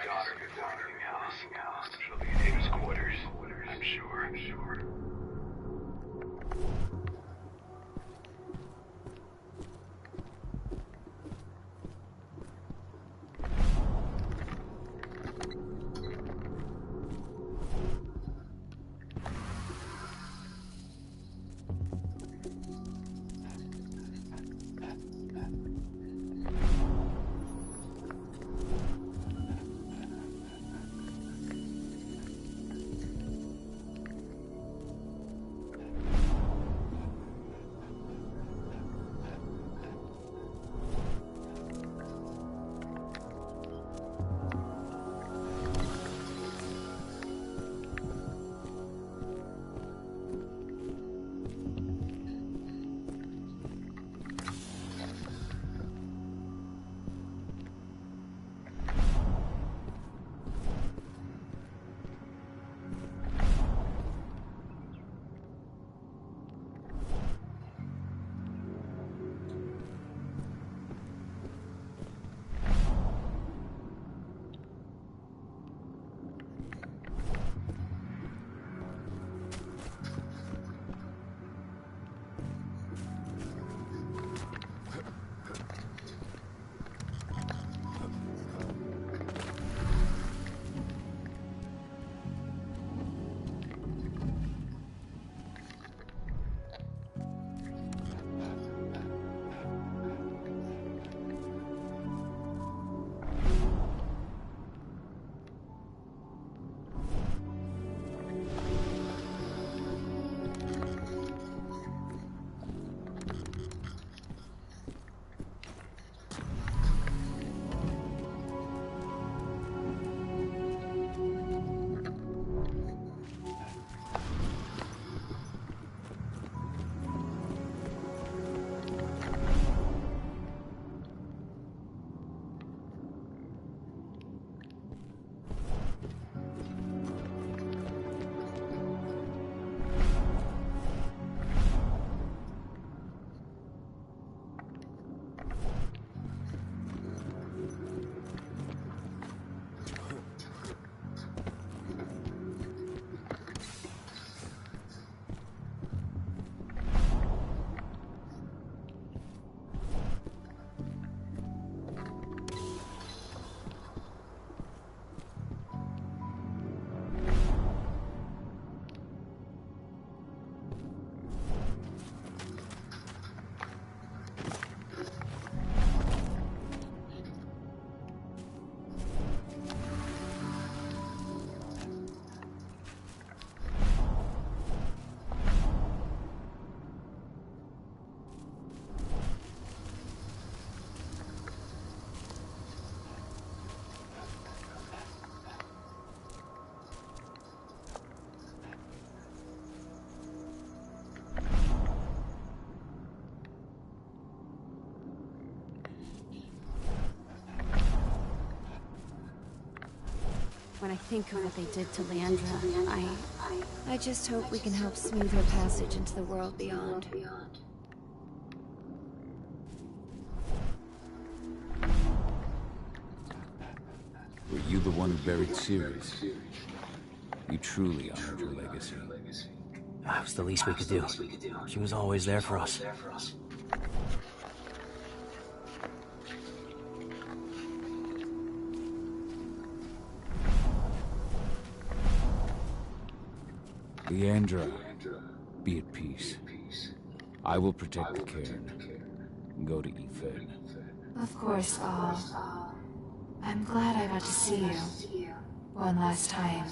daughter before anything else. She'll be in his quarters, I'm sure. When I think of what they did to Leandra, I just hope we can help smooth her passage into the world beyond. Were you the one who buried Sirius? You truly honored her legacy. That was the least we could do. She was always there for us. Leandra, be at peace. I will protect the cairn. Go to Ethan. Of course, Paul. I'm glad I got to see you. One last time.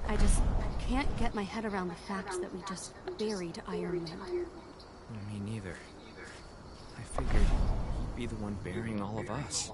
I just can't get my head around the fact that we just buried Iron Man. Me neither. I figured he'd be the one burying all of us.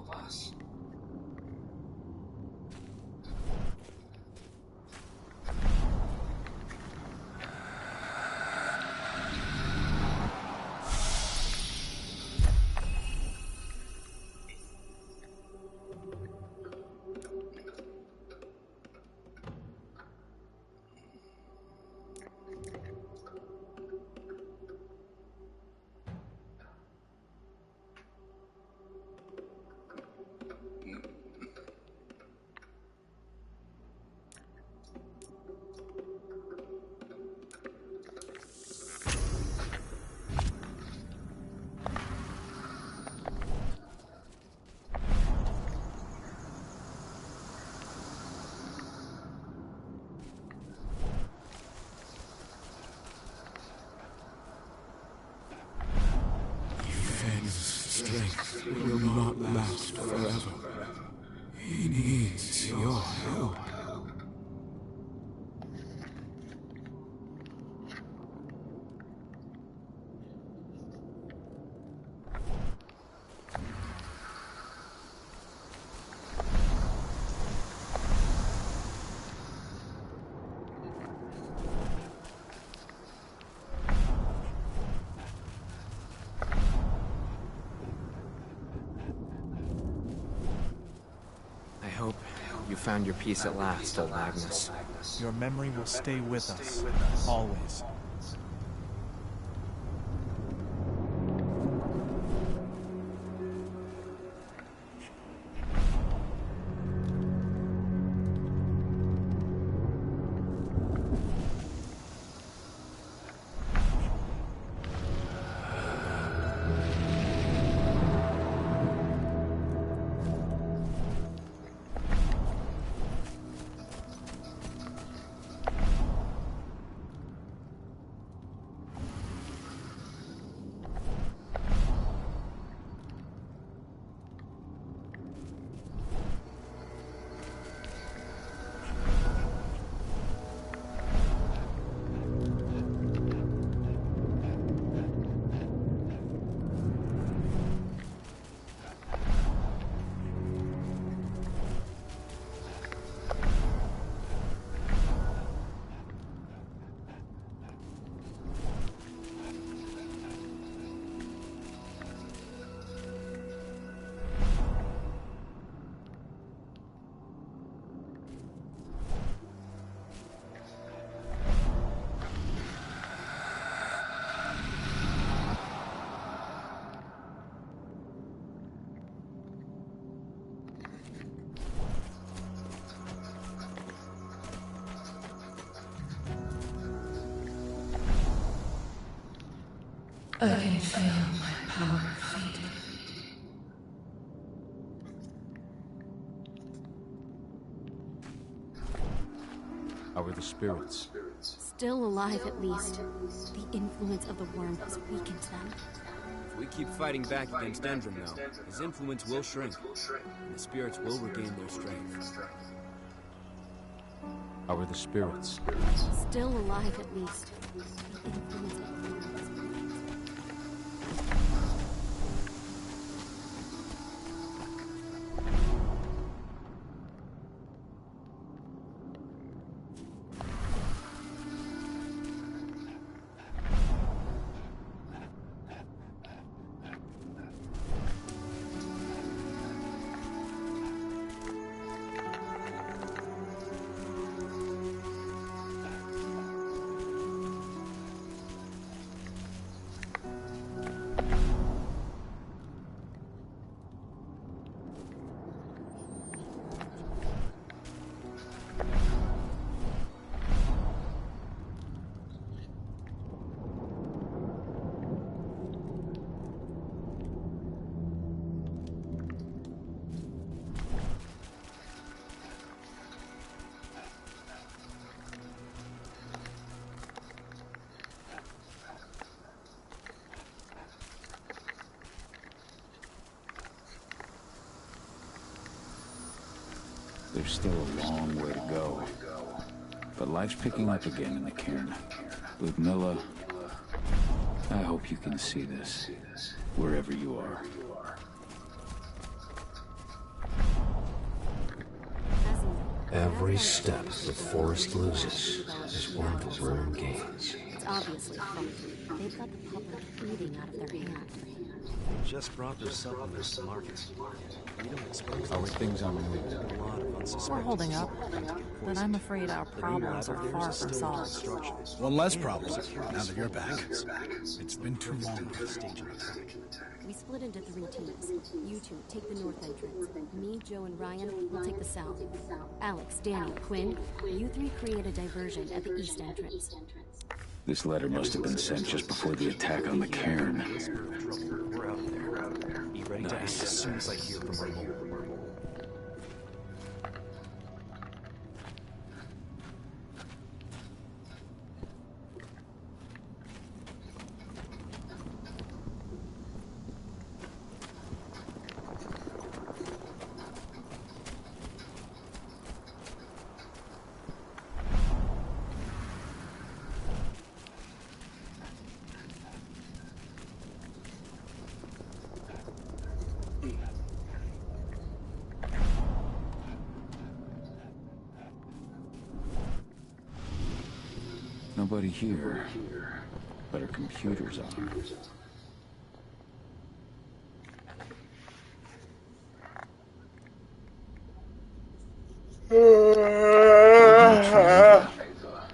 last forever. He needs your help. I hope you found your peace at last, old Agnes. Your memory will stay with us, always. I can feel my power fading. How are the spirits? Still alive, at least. The influence of the worm has weakened them. If we keep fighting back against Endrim, though, his influence will shrink, and the spirits will regain their strength. How are the spirits? Still alive, at least. The influence of the worm has weakened them. There's still a long way to go. But life's picking up again in the cairn. Ludmilla, I hope you can see this, wherever you are. Every step the forest loses is one the worm gains. It's obviously funky. They've got the public eating out of their hand. They just brought their supplements to market. We don't expose How are things on the move? a lot of unsuspecting We're holding up, supplements. but I'm afraid our The new problems lab are of far theirs is from still under solved. construction. One less problem, now that you're back. It's been too long. We split into 3 teams. You two take the north entrance. Me, Joe, and Ryan will take the south. Alex, Danny, Quinn, you 3 create a diversion at the east entrance. This letter must have been sent just before the attack on the cairn. We're out there. Be ready to act as soon as I hear from our mole. nobody here, but our computers are.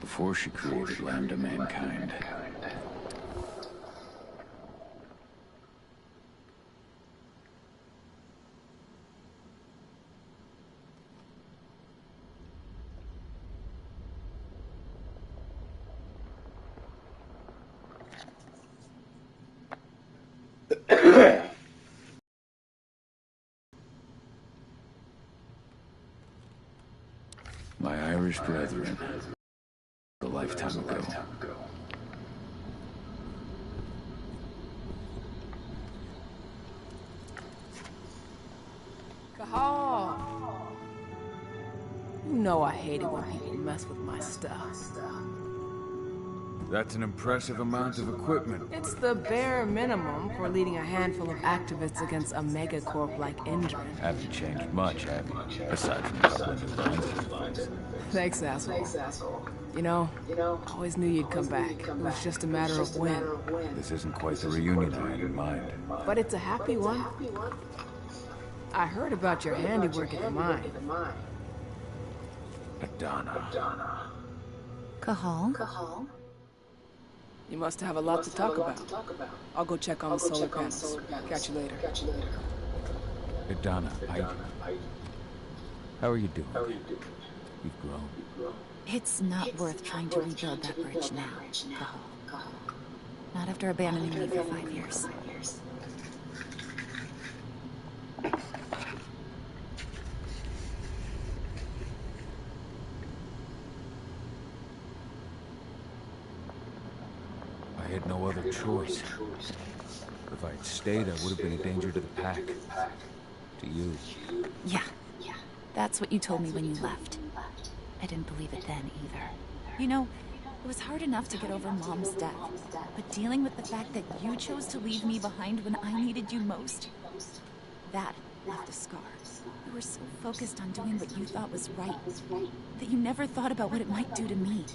Before she created Lambda Mankind. My Irish brethren, a lifetime ago. Cahal! You know I hate it when people mess with my stuff. That's an impressive amount of equipment. It's the bare minimum for leading a handful of activists against a megacorp like Indra. Haven't changed much, have you? Aside from a couple of new lines. Thanks, asshole. You know, I always knew you'd come back. It was just a matter of when. This isn't quite the reunion I had in mind. But it's a happy one. I heard about your handiwork at the mine. Adana. Cahal? You must have a lot to talk about. I'll go check on the solar panels. Catch you later. Adana, how are you doing? You've grown. It's not worth trying to rebuild that bridge now, Cahal. Not after abandoning me for 5 years. I had no other choice. If I had stayed, I would have been a danger to the pack. To you. Yeah. That's what you told me when you left. I didn't believe it then, either. You know, it was hard enough to get over Mom's death. But dealing with the fact that you chose to leave me behind when I needed you most, that left a scar. You were so focused on doing what you thought was right, that you never thought about what it might do to me.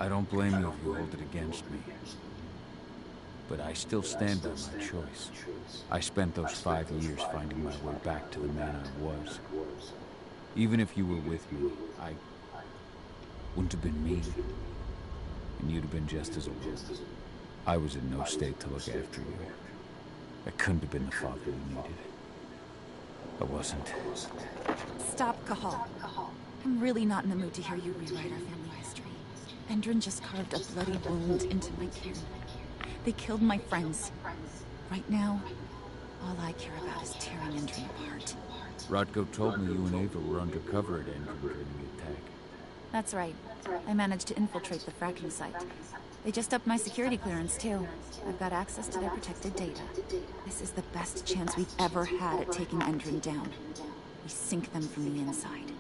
I don't blame you if you hold it against me. But I still stand by my choice. I spent those 5 years finding my way back to the man I was. Even if you were with me, I wouldn't have been me. And you'd have been just as old. I was in no state to look after you. I couldn't have been the father you needed. I wasn't. Stop, Cahal. I'm really not in the mood to hear you rewrite our family history. Endron just carved a bloody wound into my cairn. They killed my friends. Right now, all I care about is tearing Endron apart. Rodko told me you and Ava were undercover at Endron during the attack. That's right. I managed to infiltrate the fracking site. They just upped my security clearance, too. I've got access to their protected data. This is the best chance we've ever had at taking Endron down. We sink them from the inside.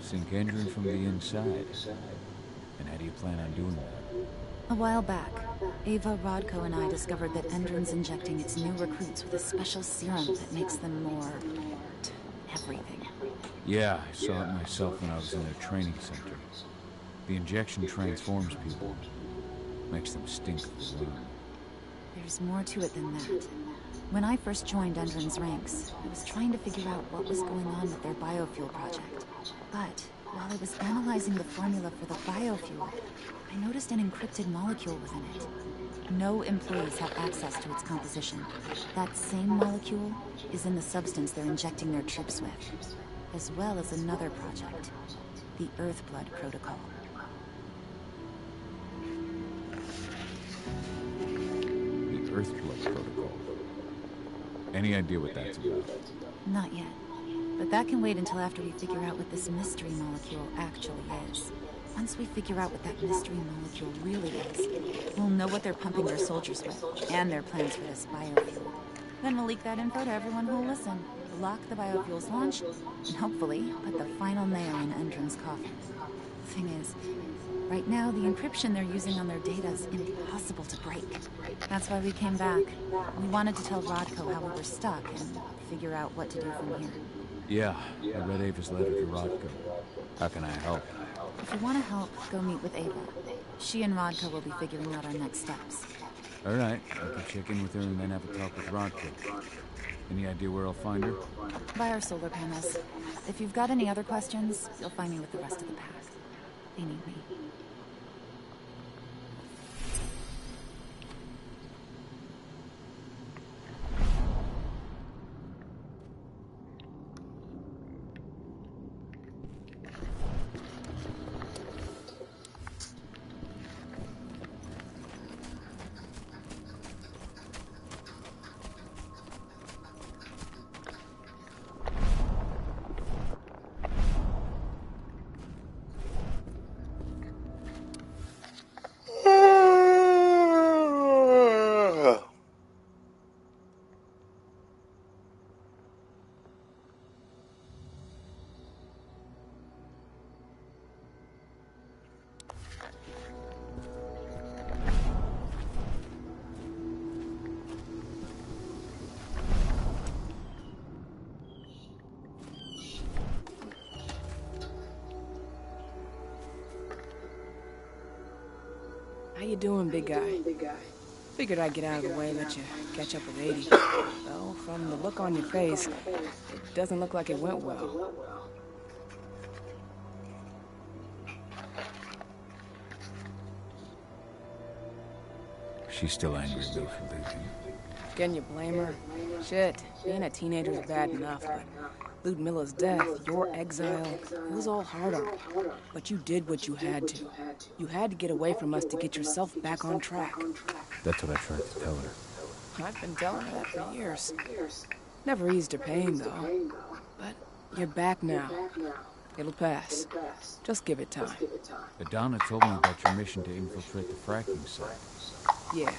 Sink Endron from the inside. And how do you plan on doing that? A while back, Ava, Rodko, and I discovered that Endron's injecting its new recruits with a special serum that makes them more... everything. Yeah, I saw it myself when I was in their training center. The injection transforms people. Makes them stink of the moon. There's more to it than that. When I first joined Endron's ranks, I was trying to figure out what was going on with their biofuel project. But while I was analyzing the formula for the biofuel, I noticed an encrypted molecule within it. No employees have access to its composition. That same molecule is in the substance they're injecting their troops with, as well as another project, the Earthblood Protocol. The Earthblood Protocol. Any idea what that's about? Not yet. But that can wait until after we figure out what this mystery molecule actually is. Once we figure out what that mystery molecule really is, we'll know what they're pumping their soldiers with, and their plans for this biofuel. Then we'll leak that info to everyone who'll listen, block the biofuel's launch, and hopefully put the final nail in Endron's coffin. The thing is, Right now, the encryption they're using on their data is impossible to break. That's why we came back. We wanted to tell Rodko how we were stuck and figure out what to do from here. Yeah, I read Ava's letter to Rodko. How can I help? If you want to help, go meet with Ava. She and Rodko will be figuring out our next steps. All right, I can check in with her and then have a talk with Rodko. Any idea where I'll find her? By our solar panels. If you've got any other questions, you'll find me with the rest of the pack. They need me. How you doing, big guy? Figured I'd get out of the way and let you catch up with 80. Though, from the look on your face, it doesn't look like it went well. She's still angry at me for leaving. Can you blame her? Shit, being a teenager's bad enough, but Ludmilla's death, your exile, it was all hard on her. But you did what you had to. You had to get away from us to get yourself back on track. That's what I tried to tell her. I've been telling her that for years. Never eased her pain, though. But you're back now. It'll pass. Just give it time. Adana told me about your mission to infiltrate the fracking site. Yeah,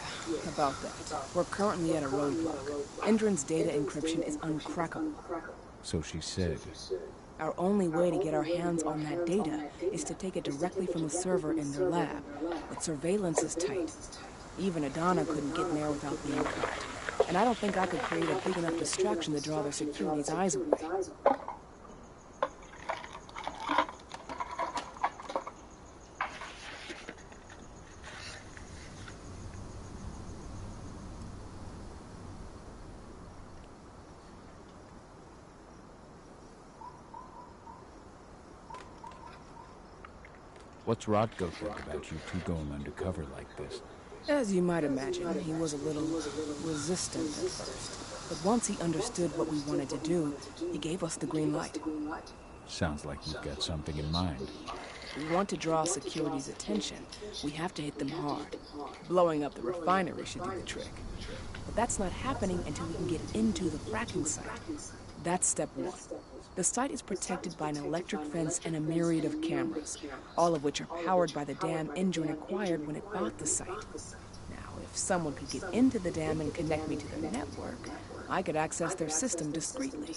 about that. We're currently at a roadblock. Endron's data encryption is uncrackable. So she said. Our only way to get our hands on that data is to take it directly from the server in their lab. But surveillance is tight. Even Adana couldn't get in there without being caught. And I don't think I could create a big enough distraction to draw their security's eyes away. What's Rodko think about you two going undercover like this? As you might imagine, he was a little resistant at first. But once he understood what we wanted to do, he gave us the green light. Sounds like you've got something in mind. If we want to draw security's attention, we have to hit them hard. Blowing up the refinery should do the trick. But that's not happening until we can get into the fracking site. That's step one. The site is protected by an electric fence and a myriad of cameras, all of which are powered by the dam Endron acquired when it bought the site. Now, if someone could get into the dam and connect me to their network, I could access their system discreetly.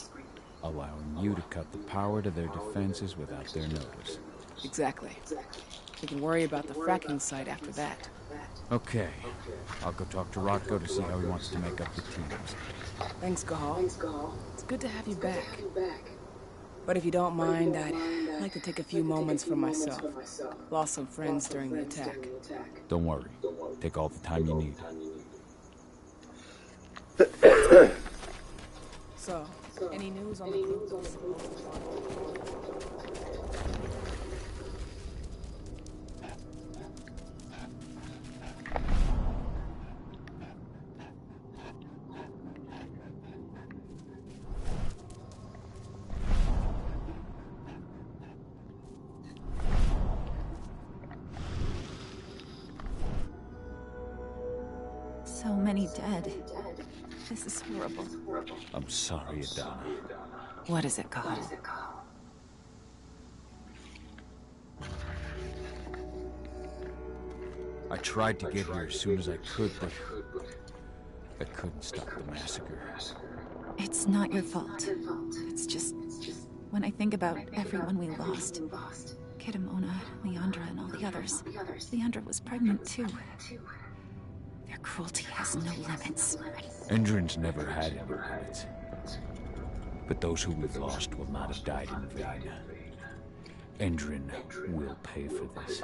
Allowing you to cut the power to their defenses without their notice. Exactly. We can worry about the fracking site after that. Okay. I'll go talk to Rodko to see how he wants to make up the teams. Thanks, Gahal. It's good to have you back. But if you don't mind, I'd like to take a few moments for myself. Lost some friends during the attack. Don't worry. Take all the time you need. So, any news on the group? So many dead. This is horrible. I'm sorry, Adana. What is it, Gahal? I tried to get here as soon as I could, but I couldn't stop the massacre. It's not your fault. It's just... when I think about everyone we lost, Kitamona, Leandra, and all the others. Leandra was pregnant, too. Their cruelty has no limits. Endron's never had any limits. But those who we've lost will not have died in vain. Endron will pay for this.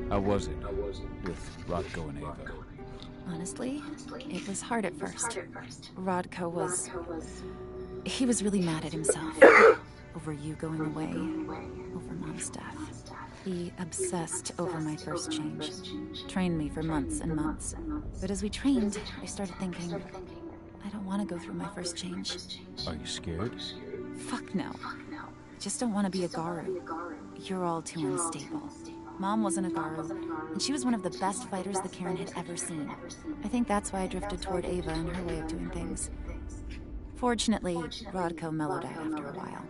How was it with Rodko and Ava? Honestly, it was hard at first. Rodko was... He was really mad at himself. Over you going away. Over Mom's death. He obsessed over my first change. Trained me for months and months. But as we trained, I started thinking, I don't want to go through my first change. Are you scared? Fuck no. I just don't want to be a Garu. You're all too unstable. Mom wasn't a Garu, and she was one of the best fighters the Cairn had ever seen. I think that's why I drifted toward Ava and her way of doing things. Fortunately, Rodko mellowed out after a while.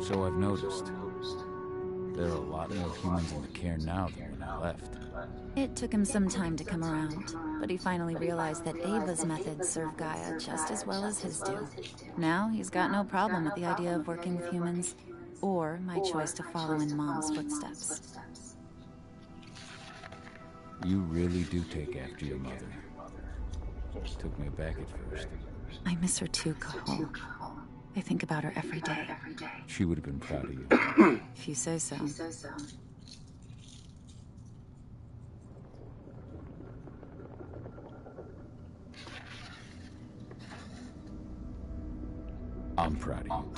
So I've noticed. There are a lot more humans in the Cairn now than when I left. It took him some time to come around, but he finally realized that Ava's methods serve Gaia just as well as his do. Now he's got no problem with the idea of working with humans, or my choice to follow in Mom's footsteps. You really do take after your mother. Took me aback at first. I miss her too, Cahal. I think about her every day. She would have been proud of you. If you say so. I'm proud of you,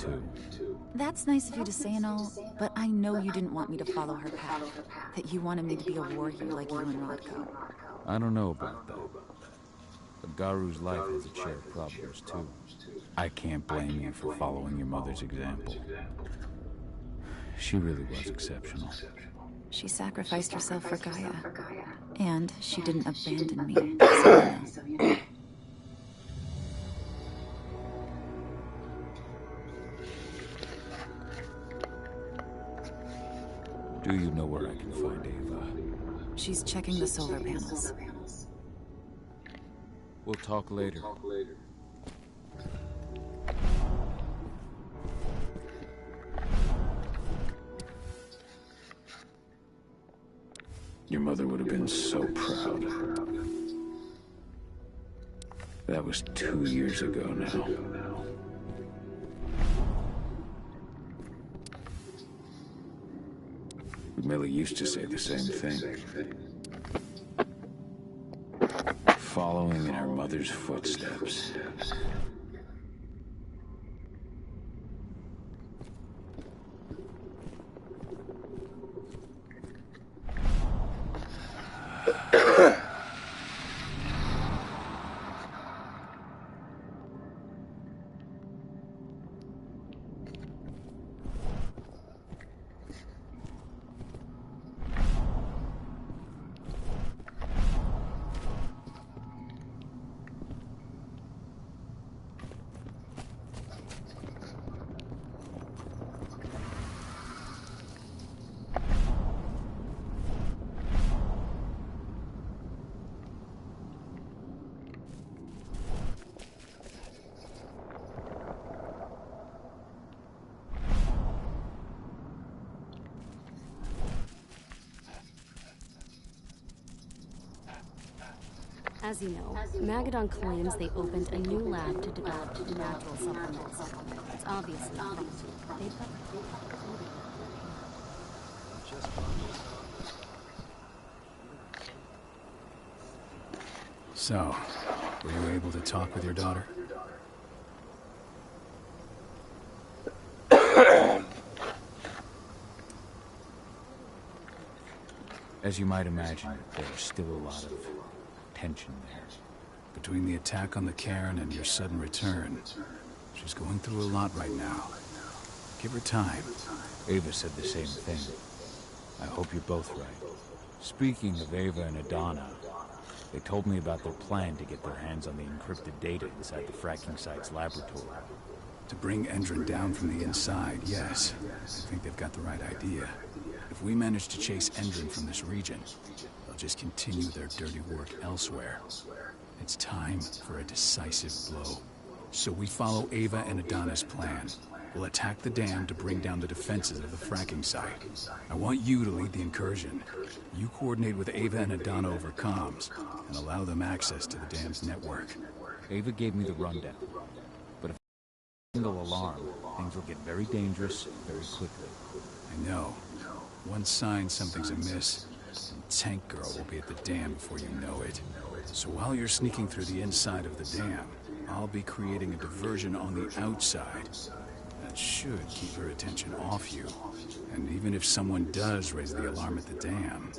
too. That's nice of you to say and all, but I know you didn't want me to follow her path. That you wanted me to be a warrior like you and Rodko. I don't know about that. A Garu's life has its share of problems, too. I can't blame you for following your mother's example. She really was exceptional. She sacrificed herself for Gaia. And she didn't abandon me. So you know. Do you know where I can find Ava? She's checking the solar panels. We'll talk later. Your mother would have been so proud. That was 2 years ago now. Millie used to say the same thing. Following in her mother's footsteps. As you know, Magadon claims they opened a new lab to develop natural supplements. It's obviously they've got... So, were you able to talk with your daughter? As you might imagine, there's still a lot of tension there. Between the attack on the Cairn and your sudden return, she's going through a lot right now. Give her time. Ava said the same thing. I hope you're both right. Speaking of Ava and Adana, They told me about their plan to get their hands on the encrypted data inside the fracking site's laboratory. To bring Endron down from the inside, yes. I think they've got the right idea. If we manage to chase Endron from this region, they'll just continue their dirty work elsewhere. It's time for a decisive blow. So we follow Ava and Adana's plan. We'll attack the dam to bring down the defenses of the fracking site. I want you to lead the incursion. You coordinate with Ava and Adana over comms, and allow them access to the dam's network. Ava gave me the rundown. But if a single alarm, things will get very dangerous very quickly. I know. One sign something's amiss, and Tank Girl will be at the dam before you know it. So while you're sneaking through the inside of the dam, I'll be creating a diversion on the outside. That should keep her attention off you. And even if someone does raise the alarm at the dam,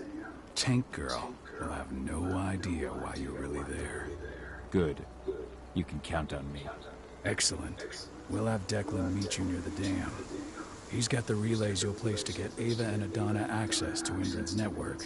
Tank Girl will have no idea why you're really there. Good. You can count on me. Excellent. We'll have Declan meet you near the dam. He's got the relays you'll place to get Ava and Adana access to Indran's network.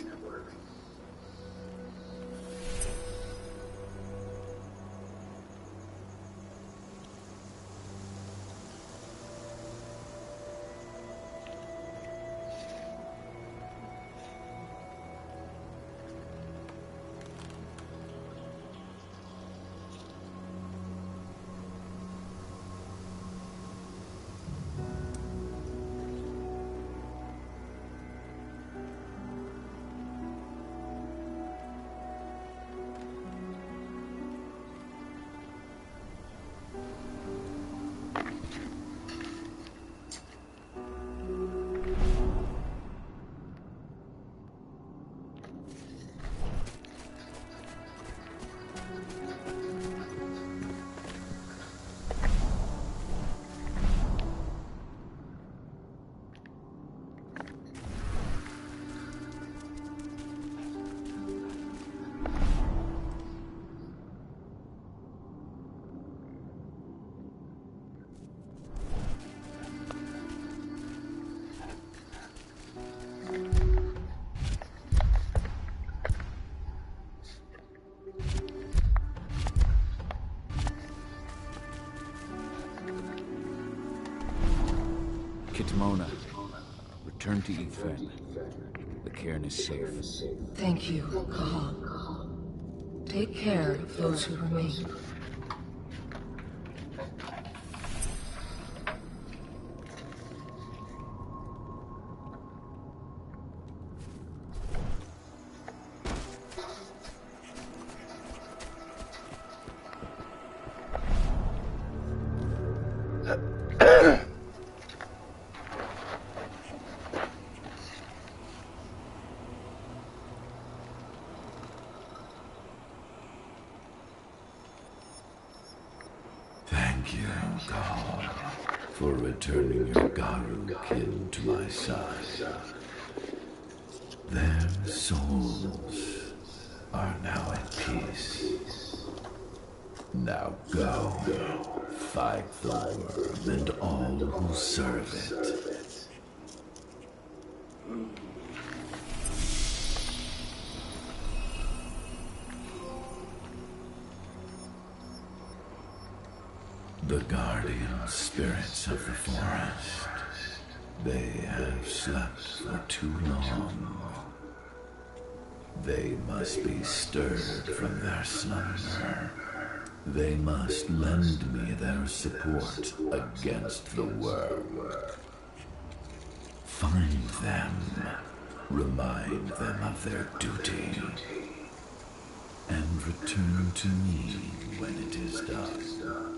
Mona, return to Ethan. The cairn is safe. Thank you, Kahal. Take care of those who remain. Thank you, God, for returning your Garu kin to my side. Their souls are now at peace. Now go, fight the worm and all who serve it. The guardian spirits of the forest, they have slept for too long. They must be stirred from their slumber. They must lend me their support against the worm. Find them, remind them of their duty, and return to me when it is done.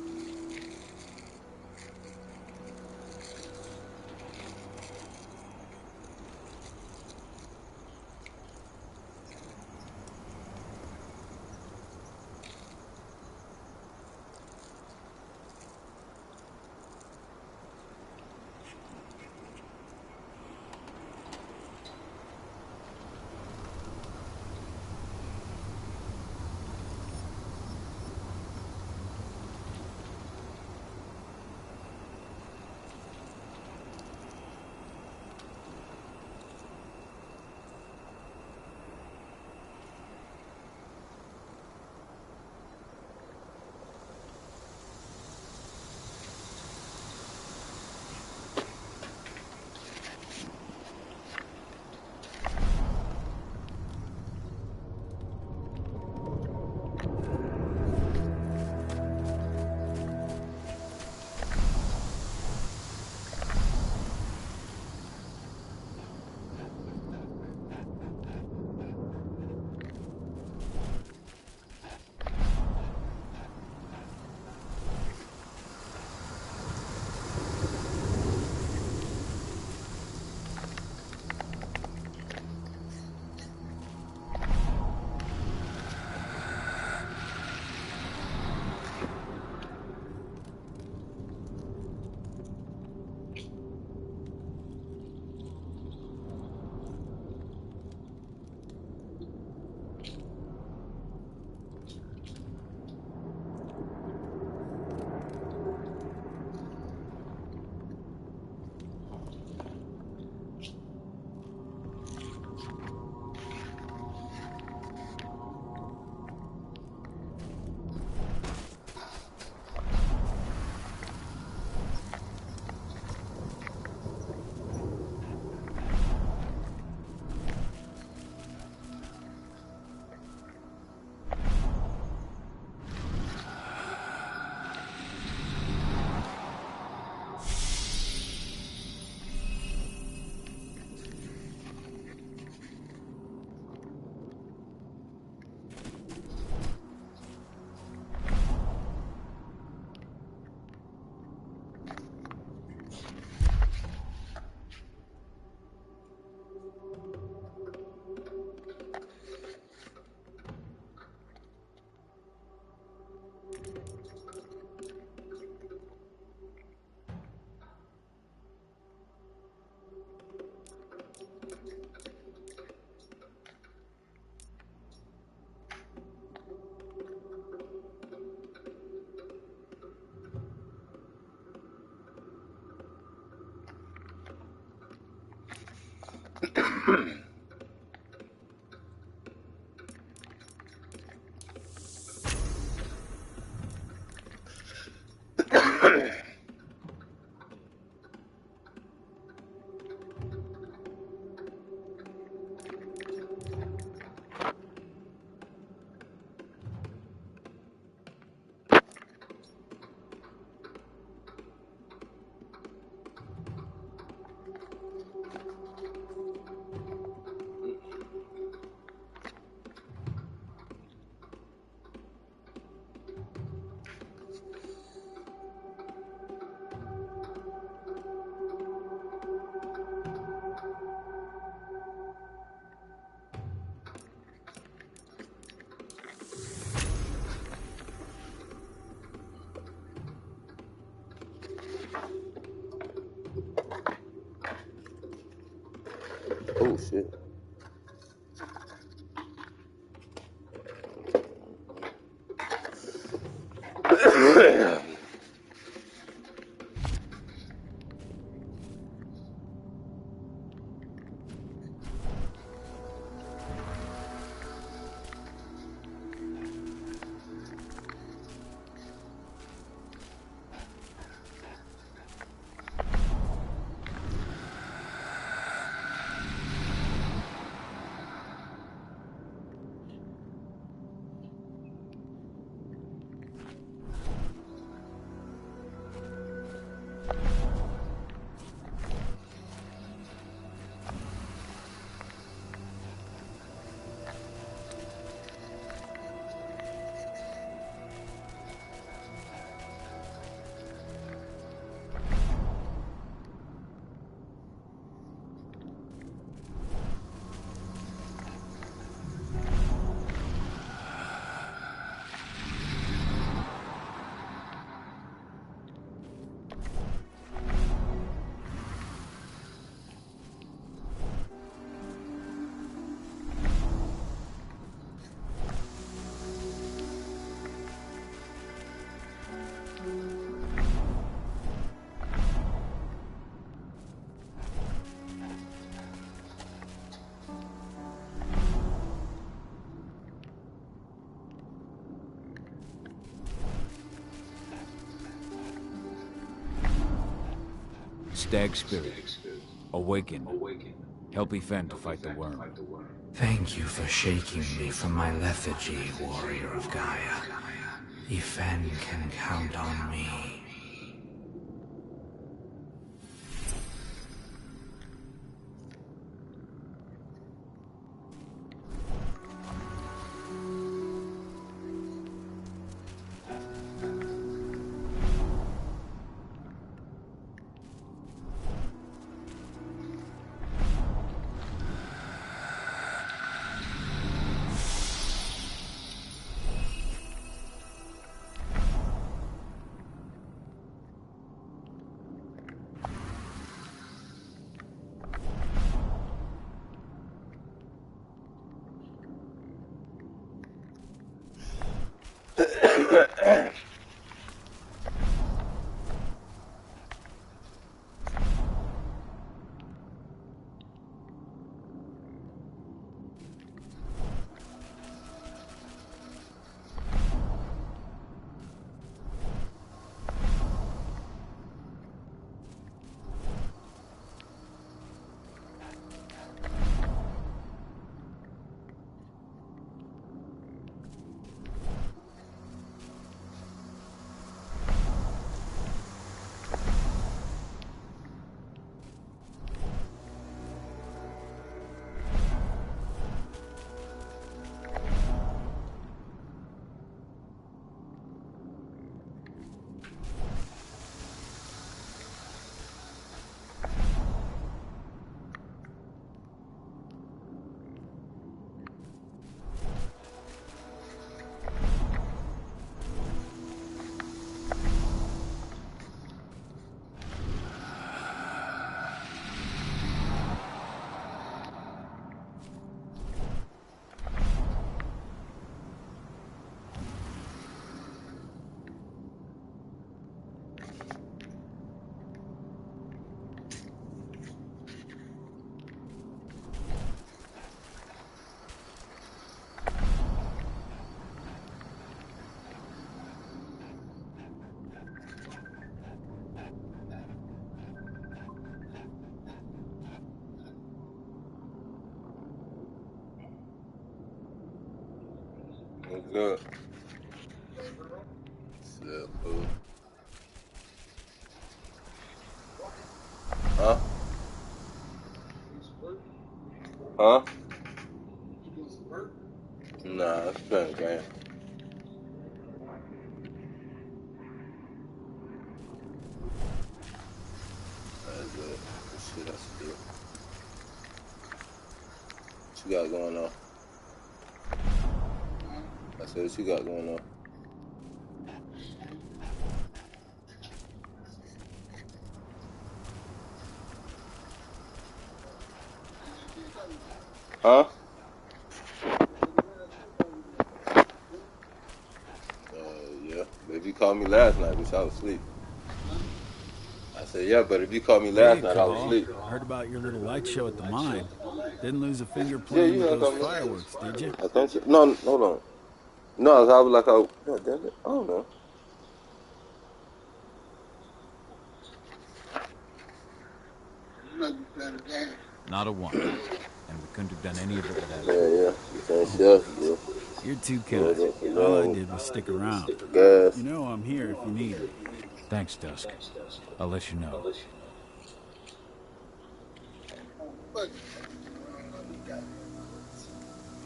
Oh shit. Stag spirit, awaken. Help Yfen to fight the worm. Thank you for shaking me from my lethargy, warrior of Gaia. Yfen can count on me. Good. Yeah, cool. Huh? Huh? Nah, it's playing a game. That's good. That's shit I should do. What you got going on? I said, what you got going on? Huh? Yeah. But if you called me last night, bitch, I was asleep. I said, yeah, but if you called me last night, I was asleep. Heard about your little light show at the mine. Didn't lose a finger Yeah, playing you with had those called me. fireworks, did you? I think so. No, hold on. No, I was like, oh, God damn it. I don't know. Not a one. And we couldn't have done any of it without Yeah, you. yeah. You can't shelf, bro. You're too kind. All I did was stick around. Gas. You know I'm here if you need me. Thanks, Dusk. I'll let you know.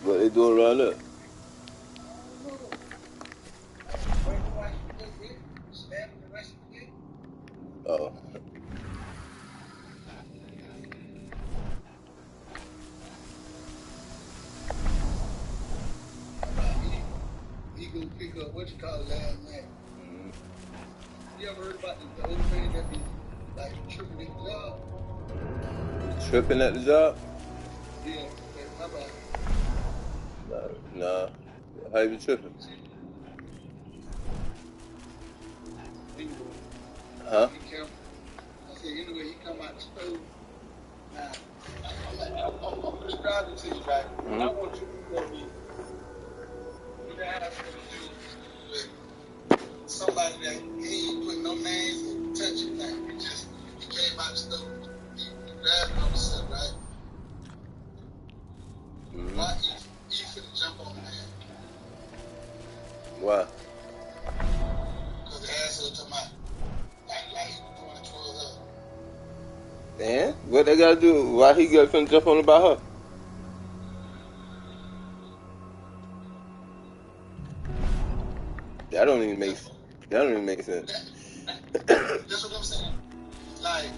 What they doing around there? Oh. He go pick up what you call it last night. You ever heard about the old man that be like tripping at the job? Tripping at the job? Yeah, my bad. Nah. How you been tripping? Huh? I said, anyway, he come out the stove. Now, I'm describing to you, right? And I want you to tell me what that has to do with somebody that he ain't put no names and touching that. He came out the stove. He grabbed it on himself, right? Why he finna jump on the man? Why? Because the asshole talking about like he was doing it towards her. And what they gotta do? Why he got finna jump on about her? That don't even make sense. That's what I'm saying. Like,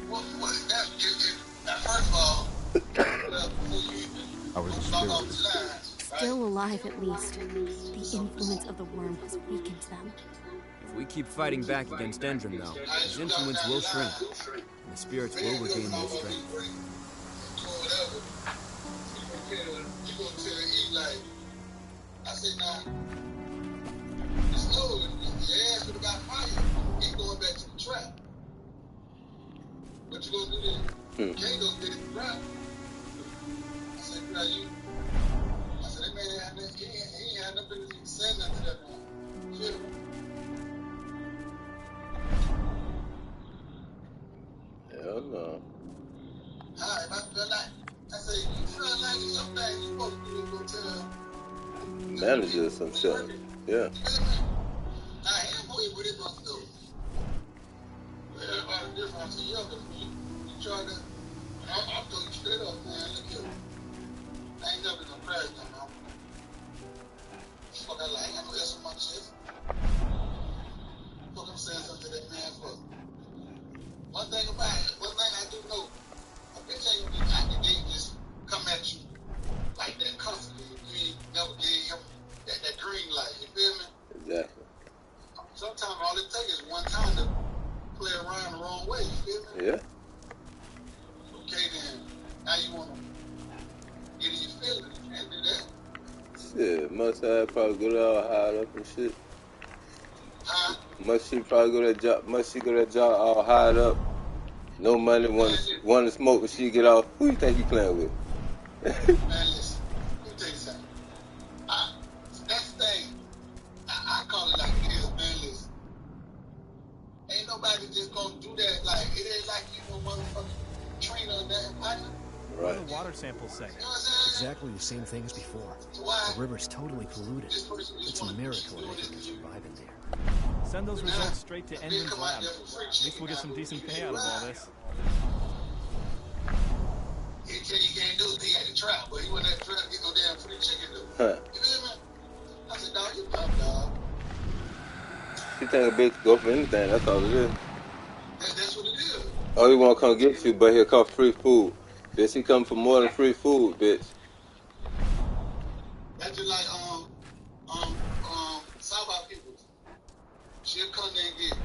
what first of all, How are the spirits? Still alive, at least. The influence of the worm has weakened them. If we keep fighting back against Endrin, though, his influence will shrink, and the spirits will regain their strength. I said, nah, it's low. Your ass would have got fired. Ain't going back to the trap. What you gonna do then? You can't go get it right. I said, now I said, that man, he ain't had nothing to say nothing to that man. Shit. Hell no. If I feel like, I say, you feel like something you supposed to do is go tell Manager or some shit. Yeah. I am with it, but though. Everybody different. I said, yeah, but you try to, I'll tell you straight up, man, look here. I ain't never gonna crash them, man. Fuck, I ain't got no S on my chest. Fuck, I'm saying something to that man for. One thing I do know, a bitch ain't gonna be out the gate just come at you like that constantly. You ain't never gave him that green light, you feel me? Exactly. Sometimes all it takes is one time to play around the wrong way, you feel me? Yeah. Okay then, now you wanna get in your feelings, you can't do that. Shit, must have probably go there all hide up and shit. Huh? Must she go to that job all hide up? No money, want to smoke, but she get off. Who you think you playing with? Man, listen, let me tell you something. That's the thing. I call it like it is, man, listen. Ain't nobody just gonna do that, like, it ain't like you know motherfucking trainer or nothing, partner. What do the water samples say? You know what I'm saying? exactly the same thing as before. The river's totally polluted. It's a miracle anything can survive in there. Send those results straight to Endrin's lab. At least we'll get some decent pay out of all this. He said he can't do it. He had to trap, but he went at the trap to get no damn free chicken though. Huh. You feel me? I said, dog, you dumb, dog. He think a bitch go for anything, that's all it is. That's what it is. Oh, he won't come get you, but he'll come for free food. Bitch, he come for more than free food, bitch. That's just like South people. She'll come there and get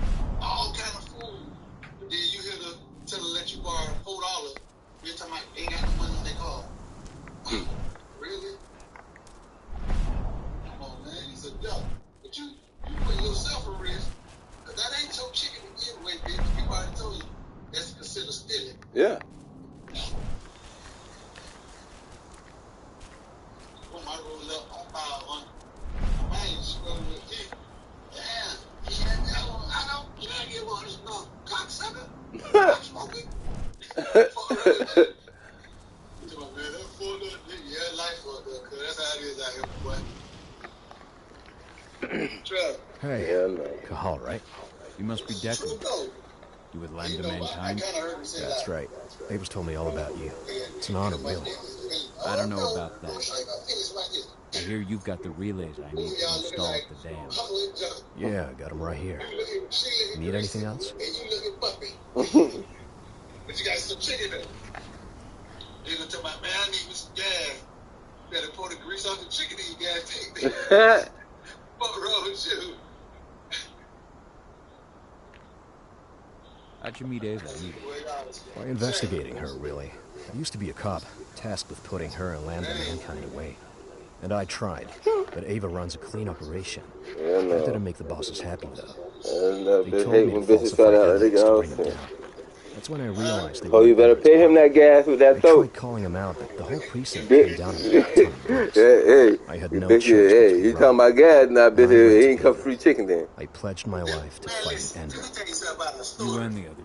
all kind of food, but then you hear the tell her let you borrow $4. You're talking about they ain't got no money in their car. Really? Come on, man, he's a duck. But you put yourself at risk, cause that ain't your chicken to give away, bitch. People already told you that's considered stealing. Yeah. When I roll up on 500, I ain't scrolling with people. Damn, you can't get one of this no cocksucker. I'm smoking. Yeah, life fucked up, cause that's how it is out here, boy. Trevor. Hey, yeah, man. Cahal, right? You must be Declan. You would lend to mankind? That's right. Abel's told me all about you. It's an honor, really. I don't know about that. I hear you've got the relays I need to install at the dam. Yeah, I got them right here. Need anything else? But you got some chicken in it. You're gonna tell my man, I need me some gas. You better pour the grease off the chicken in your gas tank. Fuck wrong with you? How'd you meet Ava? By investigating her, really. I used to be a cop, tasked with putting her and Landon mankind away. And I tried, but Ava runs a clean operation. That didn't make the bosses happy, though. They told me to falsify evidence to bring them down. That's when I realized they Oh, you better pay him that gas with that throat. I tried calling him out, but the whole precinct came down to me. Hey, I had no bitch, choice. hey, you talking about gas now, bitch, he ain't come free chicken then. I pledged my life to fight Ender. You and the other.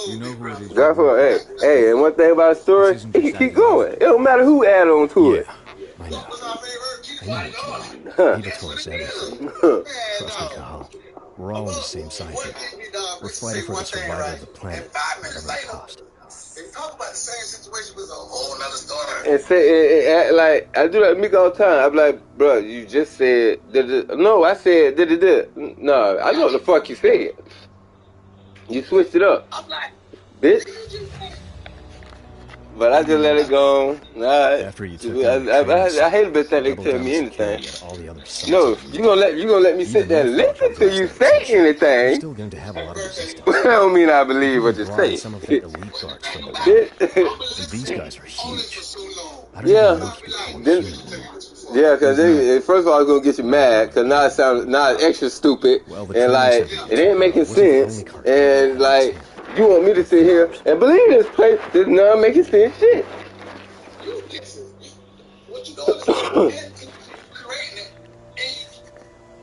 You know who it is. Godfather, hey, and one thing about the story, it can keep going. It don't matter who add on to it. I know. I know you can. Eva told us everything. Trust me, Cahal. We're all on the same side here. We're fighting for the survival of the planet, whatever it cost. They talk about the same situation with a whole nother story. And say, like, I do that to Mika all the time. I'm like, bro, you just said, no, I said, no, I know what the fuck you said. You switched it up. I'm like, bitch. But I just let it go. After you took I hate a bitch that they tell me anything. No, you gonna let me sit there and listen to you say anything. Still going to have a lot of resistance. I don't mean I believe what you say. Some of the elite guards from the and these guys are huge. I don't even know if you can call them human. Yeah, because first of all, it's gonna get you mad because now it's extra stupid and like it ain't making sense and like. You want me to sit here and believe this place is not making sense shit.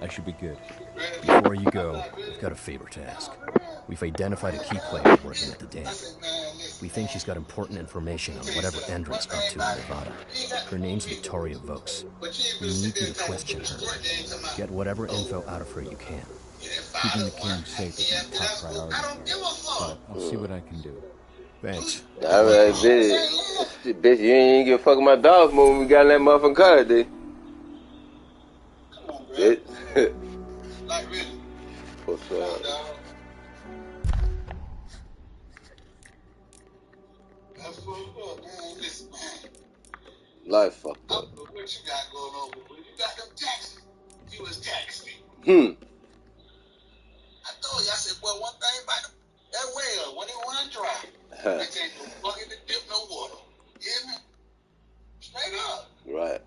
I should be good. Before you go, I've got a favor to ask. We've identified a key player working at the dam. We think she's got important information on whatever Endrin's up to in Nevada. Her name's Victoria Vokes. We need you to question her. Get whatever info out of her you can. Keeping the king safe is my top priority, but I'll see what I can do. Thanks. Alright, bitch, you ain't give a fuck my dog when we got in that motherfucking car today. Bitch. What's up? Life fucked up. What you got going on? You got them taxes. You was taxing me. I told you, I said, boy, one thing about them, that well, when it run dry, they ain't no bucket to dip no water. You hear me? Straight up. Right.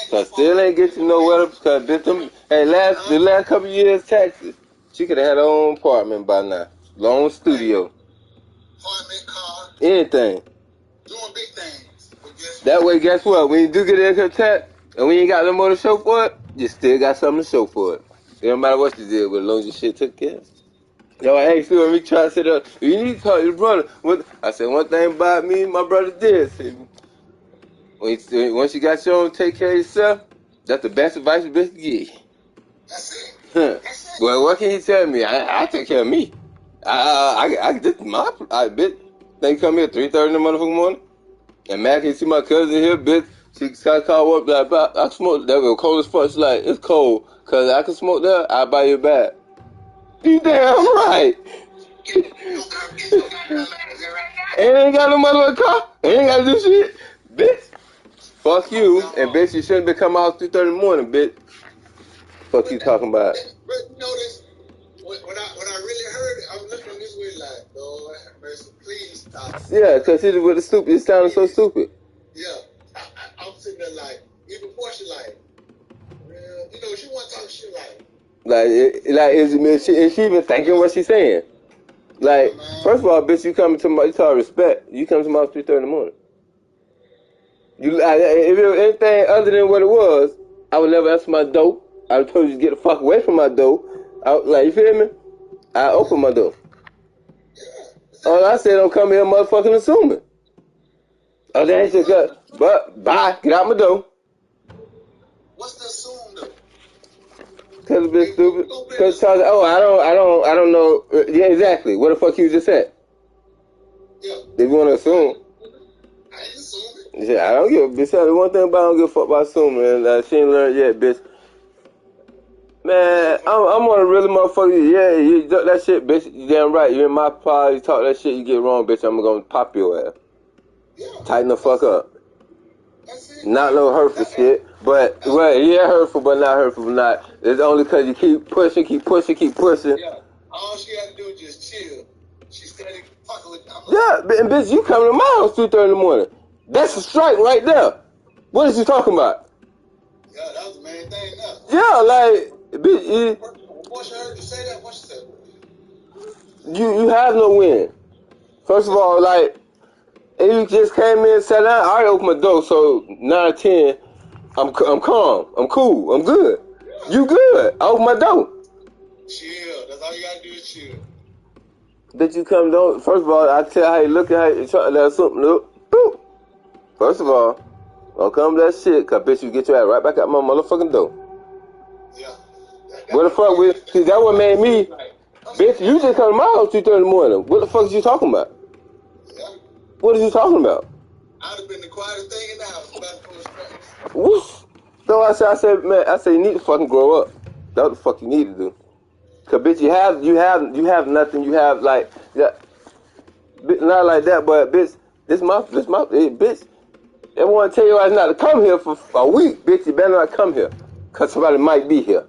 Cause still ain't get you nowhere because the last couple of years taxes, she could have had her own apartment by now. Long studio. Apartment, car. Anything. Doing big things. That way, guess what? When you do get income tax and we ain't got no more to show for it, you still got something to show for it. It don't matter what you did with, as long as your shit took care. Yo, I asked you when we try to sit up, you need to talk to your brother. I said, one thing about me, my brother did. Said, Once you got your own, take care of yourself. That's the best advice you best get. That's it. Huh. Well, what can you tell me? I take care of me. This I bitch. They come here 3:30 in the motherfucking morning, and Mac can see my cousin here, bitch. She call up like, I smoke that was cold as fuck. She's like, it's cold, cause I can smoke that. I'll buy you a bag. You damn right. And ain't got no motherfucking car. Ain't got to do shit, bitch. Fuck you, and bitch, you shouldn't be coming out 3:30 in the morning, bitch. Fuck you talking about? But you notice when I really heard it, I was looking this way like, Lord have mercy, please stop. Yeah, cause he with the stupid. It sounded so stupid. Yeah, I'm sitting there like, even before she like, you know, she want to talk shit is she even thinking what she's saying? Like, first of all, bitch, you talk respect. You come to my house 3:30 in the morning. If it was anything other than what it was, I would never answer my door. I would told you to get the fuck away from my door. You feel me? I open my door. All I said, don't come here motherfucking assuming. Oh, that ain't just good. But, bye. Get out my door. What's the assume though? Cause it's been stupid. Cause I don't know. Yeah, exactly. What the fuck you just said? Yeah. If you want to assume. I ain't assuming. Yeah, I don't give a bitch. The one thing about I don't give a fuck about assuming, and she ain't learned yet, bitch. Man, I'm on a really motherfucker. Yeah, you that shit, bitch. You damn right. You in my pod. You talk that shit. You get wrong, bitch. I'm gonna pop your ass. Yeah. Tighten the fuck up. Not no hurtful shit, but yeah, hurtful, but not hurtful, not. It's only because you keep pushing. Yeah. All she had to do was just chill. She started fucking with. Yeah, and bitch, you coming to my house 3:30 in the morning. That's a strike right there. What is you talking about? Yeah, that was the main thing. Yeah, like, bitch. Before she heard you say that, what she said? You have no win. First of all, like, if you just came in and sat down, I already opened my door, so 9 or 10, I'm calm, I'm cool, I'm good. You good? I opened my door. Chill. That's all you gotta do is chill. Bitch, you come down. First of all, I tell how you look at how you try to let something look. Boop. First of all, don't come to that shit, cause bitch, you get your ass right back out my motherfucking door. Yeah. What the fuck with? See, that what made me. Bitch, you just come to my house 2:30 in the morning. What the fuck is you talking about? Yeah. What are you talking about? I'd have been the quietest thing in the house. Woof. So I said, man, you need to fucking grow up. That's what the fuck you need to do. Cause bitch, you have nothing. You have like, yeah, not like that, but bitch, this my bitch. Everyone tell you right not to come here for a week, bitch. You better not come here, cause somebody might be here.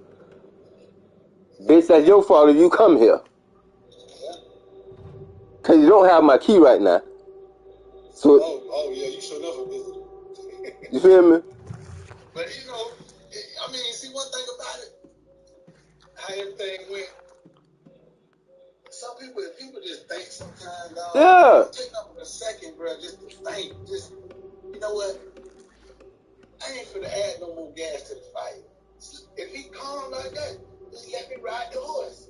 Bitch, that's your fault if you come here. Cause you don't have my key right now. So. Oh yeah, you should never visit. You feel me? But you know, I mean, see one thing about it, how everything went. Some people just think sometimes. Yeah. Take up a second, bro, just to think. Just, you know what? I ain't finna add no more gas to the fire. If he calm like that, just let me ride the horse.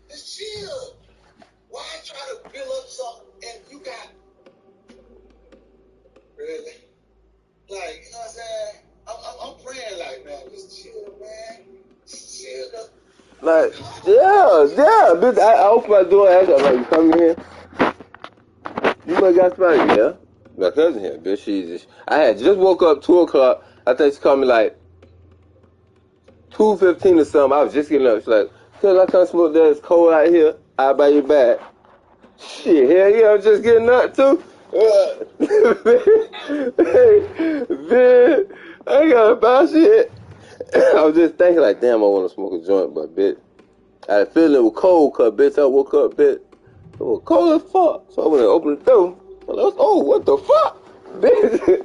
Just chill. Why try to build up something and you got really? Like, you know what I'm saying? I'm praying like, man, just chill, man. Just chill. Like, yeah, bitch, I open my door, I ask her, like, you come here? You might got somebody, yeah? My cousin here, bitch, I had just woke up 2 o'clock, I think she called me like 2:15 or something, I was just getting up, she's like, cause I can't smoke that, it's cold out here, I'll buy you back. Shit, hell yeah, I'm just getting up too. Man, I ain't gotta buy shit. I was just thinking like, damn, I want to smoke a joint, but bitch, I had a feeling it was cold, cause bitch, I woke up, bitch, it was cold as fuck. So I went and opened the door. Oh, what the fuck, bitch?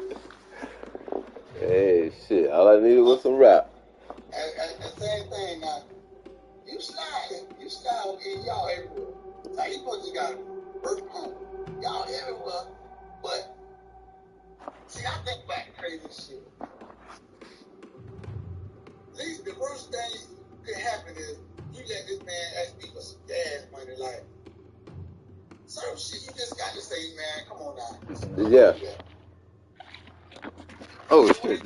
Hey, shit, all I needed was some rap. And same thing now. You slide in y'all everywhere. Like you just got work home. Y'all everywhere, but see, I think about crazy shit. At least the worst thing could happen is you let this man ask me for some gas money, like some shit you just got to say, man, come on now. Yeah. Oh shit,